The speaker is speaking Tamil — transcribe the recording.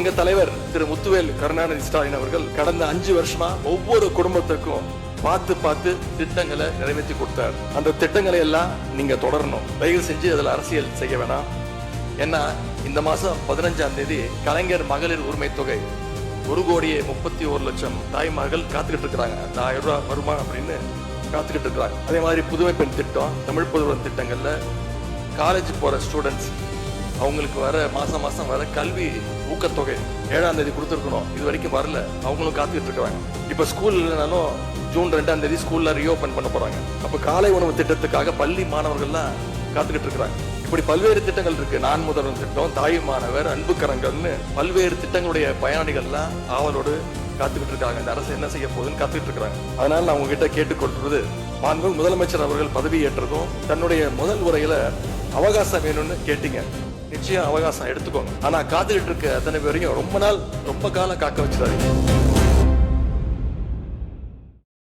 எங்க தலைவர் திரு முத்துவேல் கருணாநிதி ஸ்டாலின் அவர்கள் கடந்த 5 வருஷமா ஒவ்வொரு குடும்பத்துக்கும் பார்த்து திட்டங்களை நிறைவேற்றி கொடுத்தார். அந்த திட்டங்களை எல்லாம் நீங்க தொடரணும். தயவு செஞ்சு அதுல அரசியல் செய்ய வேணாம். ஏன்னா இந்த மாசம் 15ஆம் தேதி கலைஞர் மகளிர் உரிமை தொகை 1,31,00,000 தாய்மார்கள் காத்துக்கிட்டு இருக்கிறாங்க. 1000 ரூபாய் வருமா அப்படின்னு காத்துக்கிட்டு இருக்கிறாங்க. அதே மாதிரி புதுமை பெண் திட்டம், தமிழ் புதுவன் திட்டங்கள்ல காலேஜ் போற ஸ்டூடெண்ட்ஸ் அவங்களுக்கு வர மாசம் வர கல்வி ஊக்கத்தொகை 7ஆம் தேதி கொடுத்துருக்கணும். இது வரைக்கும் வரல. அவங்களும் காத்துக்கிட்டு இருக்கிறாங்க. இப்ப ஸ்கூல் இல்லைனாலும் ஜூன் 2ஆம் தேதி ஸ்கூல்ல ரீஓபன் பண்ண போறாங்க. அப்ப காலை உணவு திட்டத்துக்காக பள்ளி மாணவர்கள்லாம் காத்துக்கிட்டு இருக்கிறாங்க. இப்படி பல்வேறு திட்டங்கள் இருக்கு. நான் முதல்வன் திட்டம், தாய் மாணவர், அன்பு கரங்கள்னு பல்வேறு திட்டங்களுடைய பயனாளிகள்லாம் ஆவலோடு காத்துக்கிட்டு இருக்காங்க. இந்த அரசு என்ன செய்ய போகுதுன்னு காத்துக்கிட்டு இருக்காங்க. அதனால நான் உங்ககிட்ட கேட்டுக்கொள்றது, மாண்பு முதலமைச்சர் அவர்கள் பதவியேற்றதும் தன்னுடைய முதல் உரையில அவகாசம் வேணும்னு கேட்டீங்க. நிச்சயம் அவகாசம் எடுத்துக்கோங்க. ஆனா காத்துக்கிட்டு இருக்க அத்தனை பேரையும் ரொம்ப காலம் காக்க வச்சிடாதீங்க.